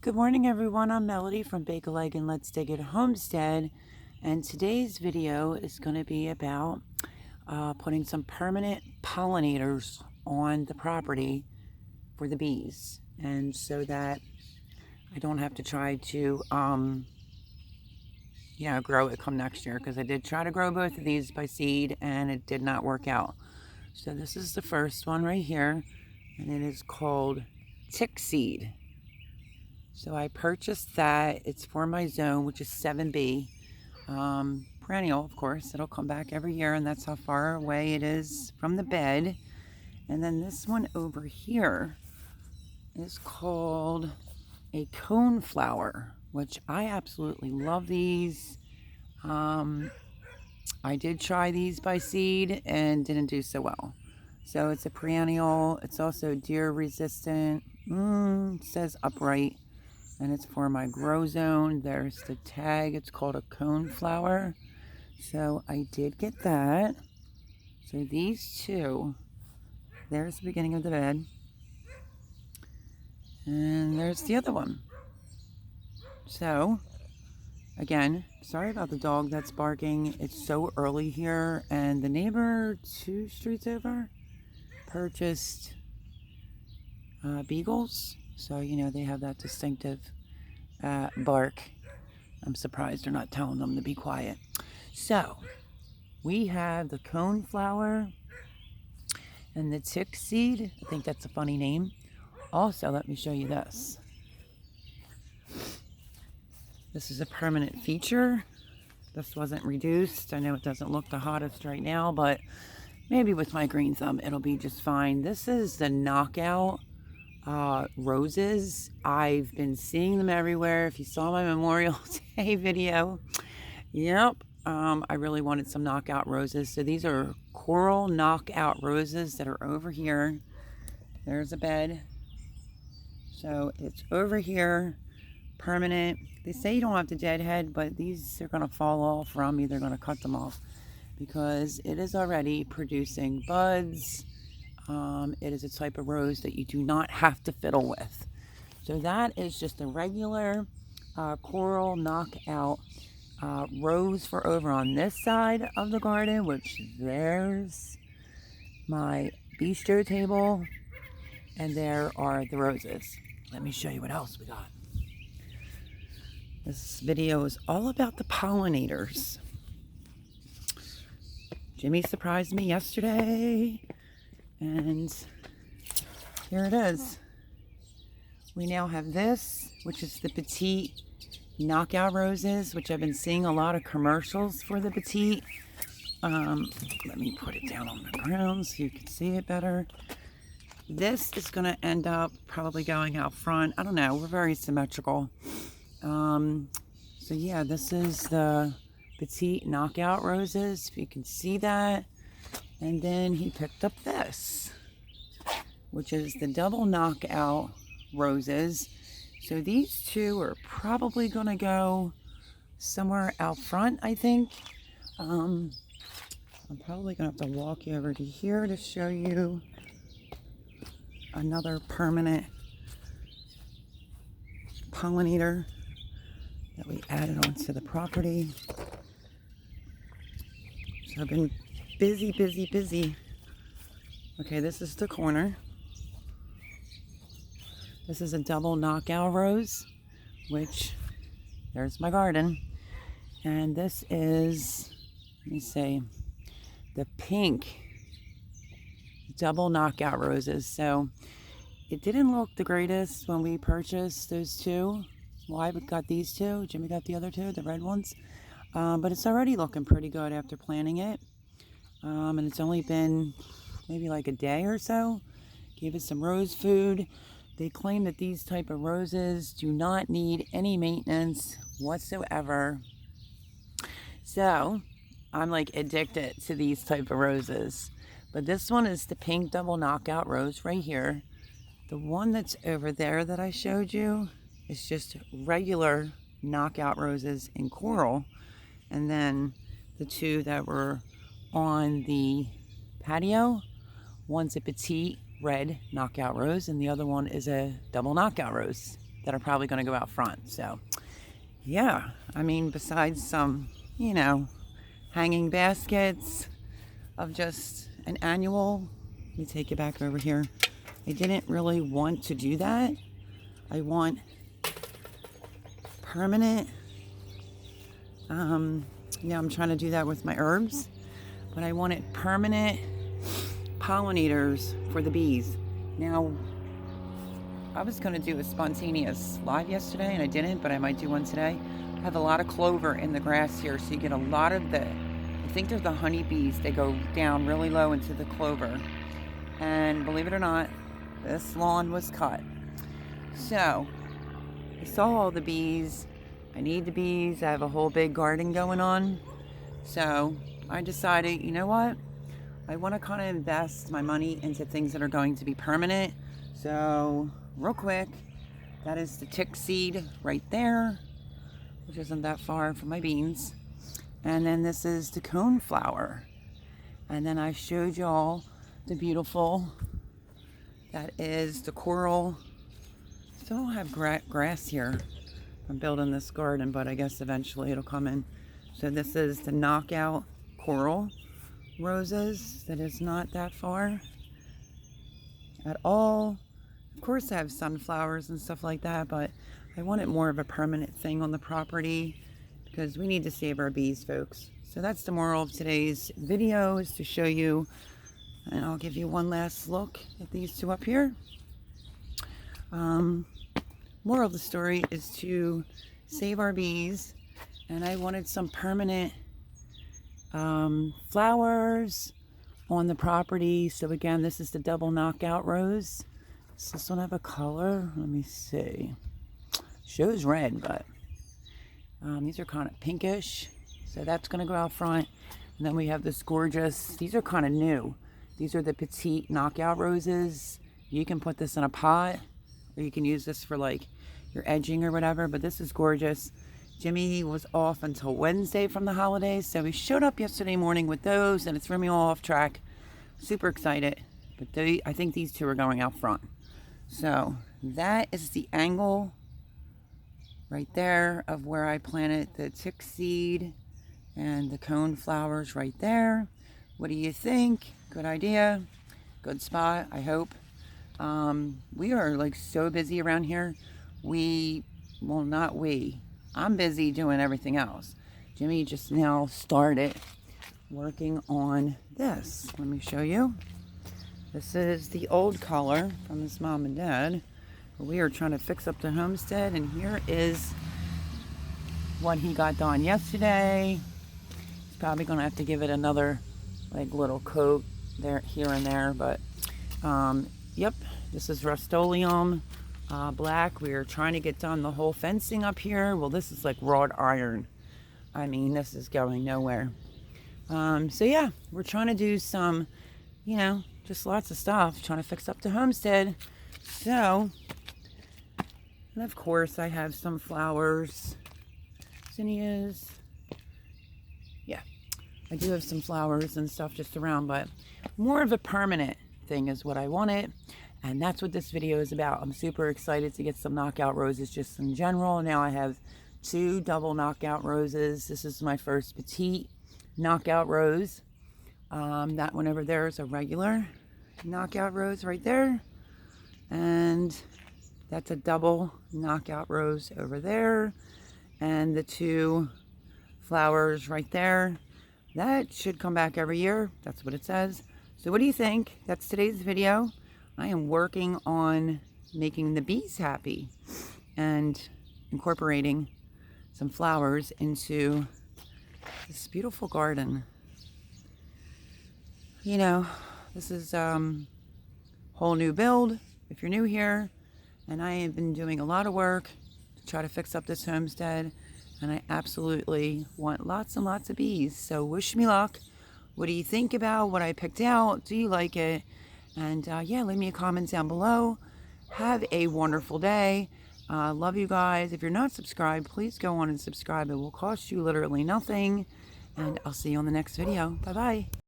Good morning, everyone. I'm Melody from Bake a Leg and Let's Dig It Homestead, and today's video is going to be about putting some permanent pollinators on the property for the bees, and so that I don't have to try to grow it come next year, because I did try to grow both of these by seed and it did not work out. So this is the first one right here, and it is called tick seed. So I purchased that. It's for my zone, which is 7B. Perennial, of course. It'll come back every year, and that's how far away it is from the bed. And then this one over here is called a coneflower, which I absolutely love these. I did try these by seed and didn't do so well. So it's a perennial. It's also deer resistant. It says upright. And it's for my grow zone. There's the tag. It's called a coneflower. So I did get that. So these two, there's the beginning of the bed. And there's the other one. So, again, sorry about the dog that's barking. It's so early here. And the neighbor 2 streets over purchased beagles. So, they have that distinctive bark. I'm surprised they're not telling them to be quiet. So, we have the coneflower and the tick seed. I think that's a funny name. Also, let me show you this. This is a permanent feature. This wasn't reduced. I know it doesn't look the hottest right now, but maybe with my green thumb, it'll be just fine. This is the knockout roses. I've been seeing them everywhere. If you saw my Memorial Day video, yep, I really wanted some knockout roses. So these are coral knockout roses that are over here. There's a bed. So it's over here, permanent. They say you don't have to deadhead, but these are going to fall off, or I'm either going to cut them off because it is already producing buds. It is a type of rose that you do not have to fiddle with. So that is just a regular coral knockout rose for over on this side of the garden, which there's my bistro table, and there are the roses. Let me show you what else we got. This video is all about the pollinators. Jimmy surprised me yesterday. And here it is. We now have this, which is the Petite knockout roses, which I've been seeing a lot of commercials for the Petite. Let me put it down on the ground so you can see it better. This is going to end up probably going out front. I don't know. We're very symmetrical. So yeah, this is the Petite knockout roses, if you can see that. And then he picked up this, which is the double knockout roses. So these two are probably going to go somewhere out front, I think. I'm probably going to have to walk you over to here to show you another permanent pollinator that we added onto the property. So I've been busy. Okay, this is the corner. This is a double knockout rose, which there's my garden. And this is, let me see, the pink double knockout roses. So it didn't look the greatest when we purchased those two. Well, I got these two. Jimmy got the other two, the red ones. But it's already looking pretty good after planting it. And it's only been maybe like a day or so. Gave it some rose food. They claim that these type of roses do not need any maintenance whatsoever. So I'm like addicted to these type of roses. But this one is the pink double knockout rose right here. The one that's over there that I showed you is just regular knockout roses in coral. And then the two that were on the patio, one's a petite red knockout rose and the other one is a double knockout rose. that are probably going to go out front. So yeah, I mean, besides some, you know, hanging baskets of just an annual, let me take it back over here. I didn't really want to do that. I want permanent. Yeah, I'm trying to do that with my herbs, but I wanted permanent pollinators for the bees. Now, I was going to do a spontaneous live yesterday and I didn't, but I might do one today. I have a lot of clover in the grass here, so you get a lot of the, I think they're the honeybees. They go down really low into the clover. And believe it or not, this lawn was cut. So I saw all the bees. I need the bees. I have a whole big garden going on. So I decided, you know what? I want to kind of invest my money into things that are going to be permanent. So real quick, that is the tick seed right there, which isn't that far from my beans. And then this is the coneflower. And then I showed y'all the beautiful, that is the coral. Still don't have grass here. I'm building this garden, but I guess eventually it'll come in. So this is the knockout coral roses. That is not that far at all. Of course I have sunflowers and stuff like that, but I wanted more of a permanent thing on the property because we need to save our bees, folks. So that's the moral of today's video, is to show you, and I'll give you one last look at these two up here. Moral of the story is to save our bees, and I wanted some permanent flowers on the property. So again, this is the double knockout rose. Does this one have a color? Let me see. Shows red, but these are kind of pinkish. So that's going to go out front. And then we have this gorgeous, these are kind of new. These are the Petite knockout roses. You can put this in a pot, or you can use this for like your edging or whatever, but this is gorgeous. Jimmy was off until Wednesday from the holidays, so he showed up yesterday morning with those, and it threw me all off track. Super excited, but I think these two are going out front. So that is the angle right there of where I planted the tick seed and the cone flowers right there. What do you think? Good idea? Good spot, I hope. We are like so busy around here. I'm busy doing everything else. Jimmy just now started working on this. Let me show you. This is the old color from his mom and dad. We are trying to fix up the homestead, and here is what he got done yesterday. He's probably gonna have to give it another like little coat there, here and there, but yep, this is Rust-Oleum black. We are trying to get done the whole fencing up here. Well, this is like wrought iron. I mean, this is going nowhere. So yeah, we're trying to do some, you know, just lots of stuff, trying to fix up the homestead. So, and of course I have some flowers, zinnias. Yeah, I do have some flowers and stuff just around, but more of a permanent thing is what I wanted. And that's what this video is about. I'm super excited to get some knockout roses just in general. Now I have 2 double knockout roses. This is my first Petite knockout rose. That one over there is a regular knockout rose right there. And that's a double knockout rose over there. And the 2 flowers right there. That should come back every year. That's what it says. So what do you think? That's today's video. I am working on making the bees happy and incorporating some flowers into this beautiful garden. You know, this is whole new build if you're new here, and I have been doing a lot of work to try to fix up this homestead, and I absolutely want lots and lots of bees. So wish me luck. What do you think about what I picked out? Do you like it? And yeah, leave me a comment down below. Have a wonderful day. Love you guys. If you're not subscribed, please go on and subscribe. It will cost you literally nothing. And I'll see you on the next video. Bye-bye.